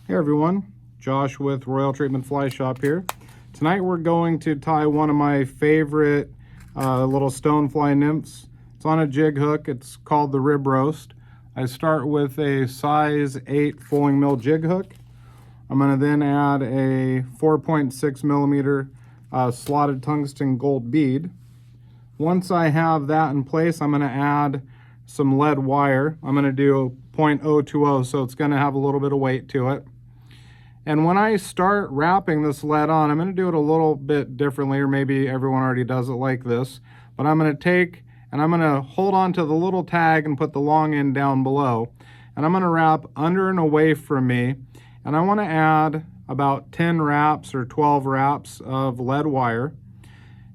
Hey everyone, Josh with Royal Treatment Fly Shop here. Tonight we're going to tie one of my favorite little stonefly nymphs. It's on a jig hook. It's called the Rib Roast. I start with a size 8 fulling mill jig hook. I'm going to then add a 4.6 millimeter slotted tungsten gold bead. Once I have that in place, I'm going to add some lead wire. I'm going to do 0.020, so it's going to have a little bit of weight to it. And when I start wrapping this lead on, I'm going to do it a little bit differently, or maybe everyone already does it like this. But I'm going to take and I'm going to hold on to the little tag and put the long end down below. And I'm going to wrap under and away from me. And I want to add about 10 wraps or 12 wraps of lead wire.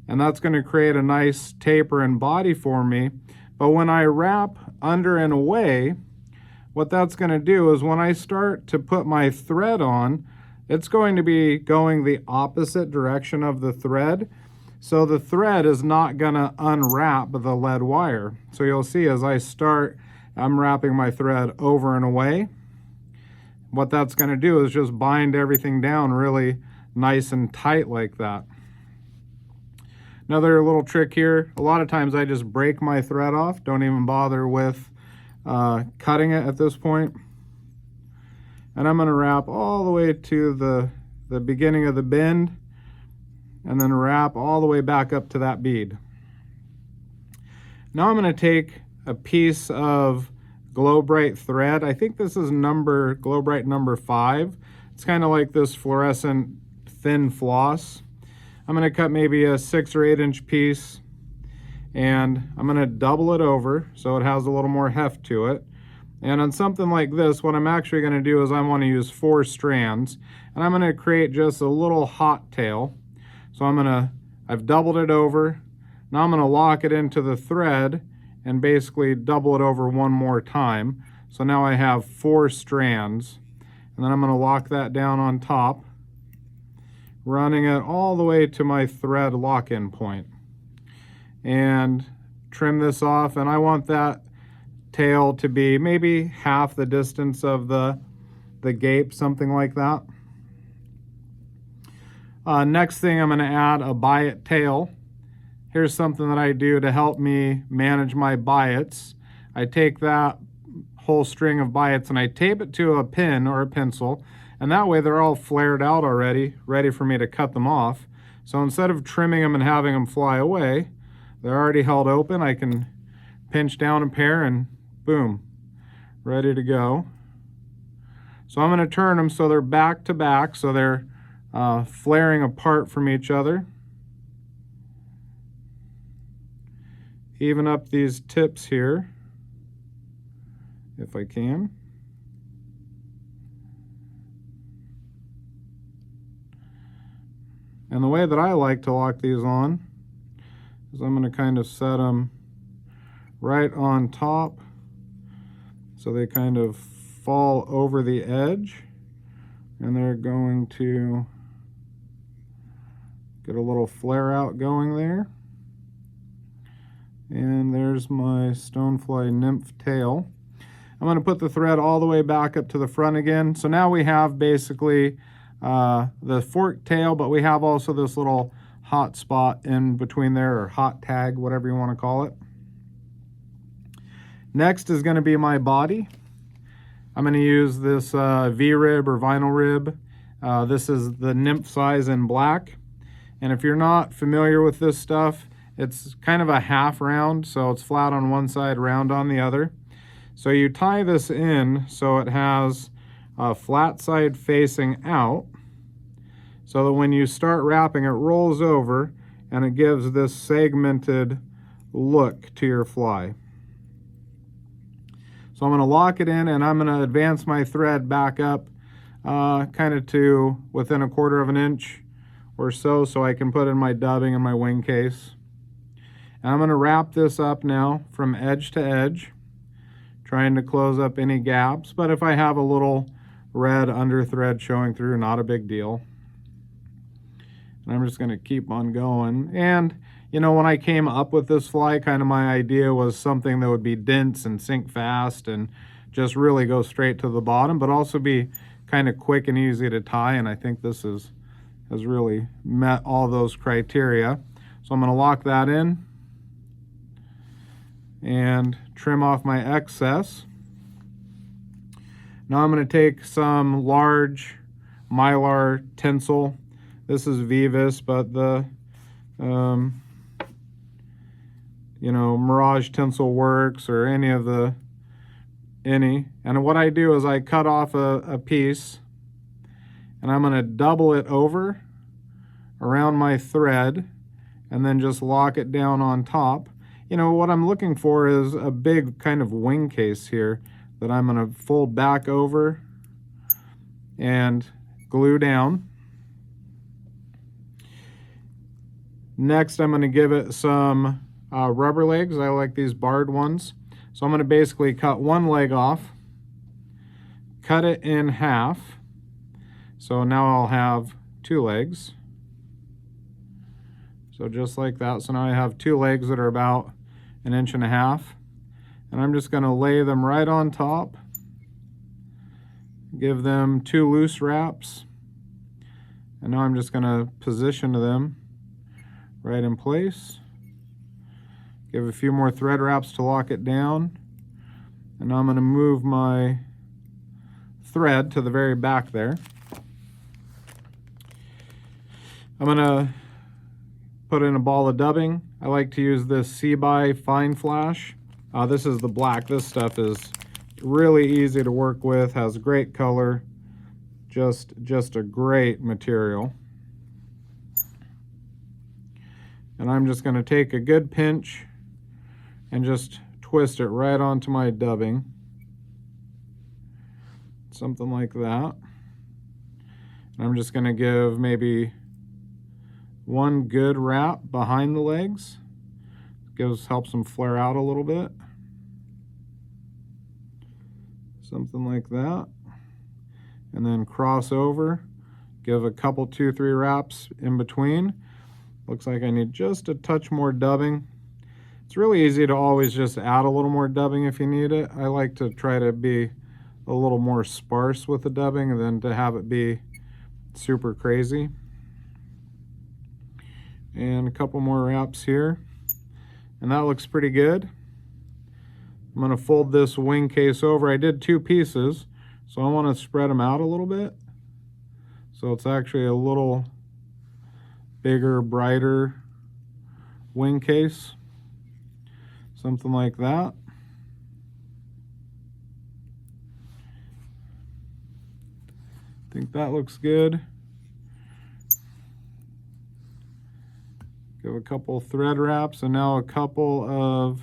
And that's going to create a nice taper and body for me. But when I wrap under and away, what that's going to do is when I start to put my thread on, it's going to be going the opposite direction of the thread. So the thread is not going to unwrap the lead wire. So you'll see as I start, I'm wrapping my thread over and away. What that's going to do is just bind everything down really nice and tight like that. Another little trick here, a lot of times I just break my thread off, don't even bother with cutting it at this point. And I'm going to wrap all the way to the beginning of the bend and then wrap all the way back up to that bead. Now I'm going to take a piece of Glow Brite thread. I think this is Glow Brite number 5. It's kind of like this fluorescent thin floss. I'm going to cut maybe a 6 or 8 inch piece, and I'm going to double it over so it has a little more heft to it. And on something like this, what I'm actually going to do is I want to use 4 strands, and I'm going to create just a little hot tail. So I've doubled it over. Now I'm going to lock it into the thread and basically double it over one more time. So now I have 4 strands, and then I'm going to lock that down on top, running it all the way to my thread lock-in point. And trim this off, and I want that tail to be maybe half the distance of the gape, something like that. Next thing, I'm going to add a Biot tail. Here's something that I do to help me manage my Biots. I take that whole string of Biots and I tape it to a pin or a pencil, and that way they're all flared out already, ready for me to cut them off. So instead of trimming them and having them fly away, they're already held open. I can pinch down a pair and boom, ready to go. So I'm going to turn them so they're back to back, so they're flaring apart from each other. Even up these tips here, if I can. And the way that I like to lock these on is I'm going to kind of set them right on top so they kind of fall over the edge, and they're going to get a little flare out going there. And there's my Stonefly Nymph tail. I'm going to put the thread all the way back up to the front again. So now we have basically the forked tail, but we have also this little hot spot in between there, or hot tag, whatever you want to call it. Next is going to be my body. I'm going to use this V Rib or vinyl rib. This is the nymph size in black. And if you're not familiar with this stuff, it's kind of a half round, so it's flat on one side, round on the other. So you tie this in so it has a flat side facing out, so that when you start wrapping, it rolls over and it gives this segmented look to your fly. So I'm going to lock it in, and I'm going to advance my thread back up kind of to within 1/4 of an inch or so I can put in my dubbing and my wing case. And I'm going to wrap this up now from edge to edge, trying to close up any gaps. But if I have a little red under thread showing through, not a big deal. And I'm just going to keep on going. And you know, when I came up with this fly, kind of my idea was something that would be dense and sink fast and just really go straight to the bottom, but also be kind of quick and easy to tie, and I think this has really met all those criteria. So I'm going to lock that in and trim off my excess. Now I'm going to take some large mylar tinsel. This is Vivus, but the you know, Mirage tinsel works, or any. And what I do is I cut off a piece, and I'm going to double it over around my thread, and then just lock it down on top. You know, what I'm looking for is a big kind of wing case here that I'm going to fold back over and glue down. Next, I'm going to give it some rubber legs. I like these barred ones. So I'm going to basically cut one leg off, cut it in half. So now I'll have two legs. So just like that. So now I have two legs that are about 1.5 inches. And I'm just going to lay them right on top. Give them 2 loose wraps. And now I'm just going to position them right in place. Give a few more thread wraps to lock it down. And now I'm going to move my thread to the very back there. I'm going to put in a ball of dubbing. I like to use this C-By Fine Flash. This is the black. This stuff is really easy to work with, has great color, just a great material. And I'm just going to take a good pinch and just twist it right onto my dubbing. Something like that. And I'm just going to give maybe one good wrap behind the legs. Helps them flare out a little bit. Something like that. And then cross over. Give a couple, 2-3 wraps in between. Looks like I need just a touch more dubbing. It's really easy to always just add a little more dubbing if you need it. I like to try to be a little more sparse with the dubbing than to have it be super crazy. And a couple more wraps here. And that looks pretty good. I'm going to fold this wing case over. I did 2 pieces, so I want to spread them out a little bit. So it's actually a little bigger, brighter wing case. Something like that. I think that looks good. Give a couple thread wraps, and now a couple of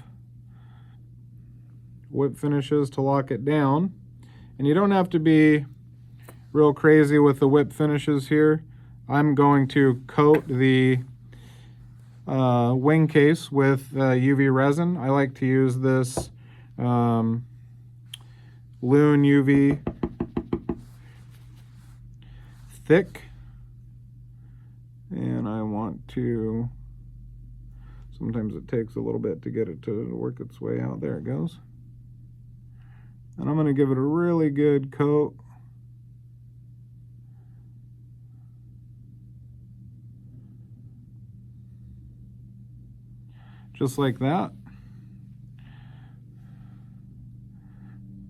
whip finishes to lock it down. And you don't have to be real crazy with the whip finishes here. I'm going to coat the wing case with UV resin. I like to use this Loon UV thick, and I want to, sometimes it takes a little bit to get it to work its way out. There it goes. And I'm going to give it a really good coat. Just like that.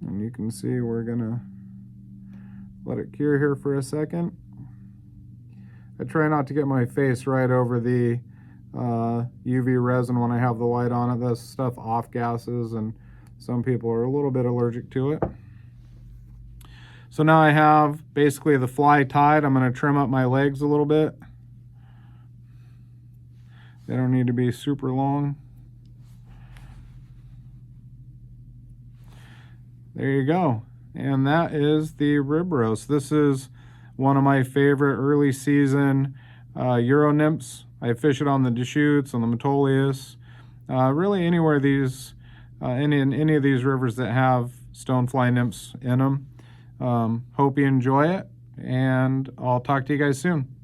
And you can see we're going to let it cure here for a second. I try not to get my face right over the UV resin when I have the light on it. This stuff off gases, and some people are a little bit allergic to it. So now I have basically the fly tied. I'm going to trim up my legs a little bit. They don't need to be super long. There you go. And that is the rib roast. This is one of my favorite early season Euro nymphs. I fish it on the Deschutes, on the Metolius, really anywhere these, any of these rivers that have stonefly nymphs in them. Hope you enjoy it, and I'll talk to you guys soon.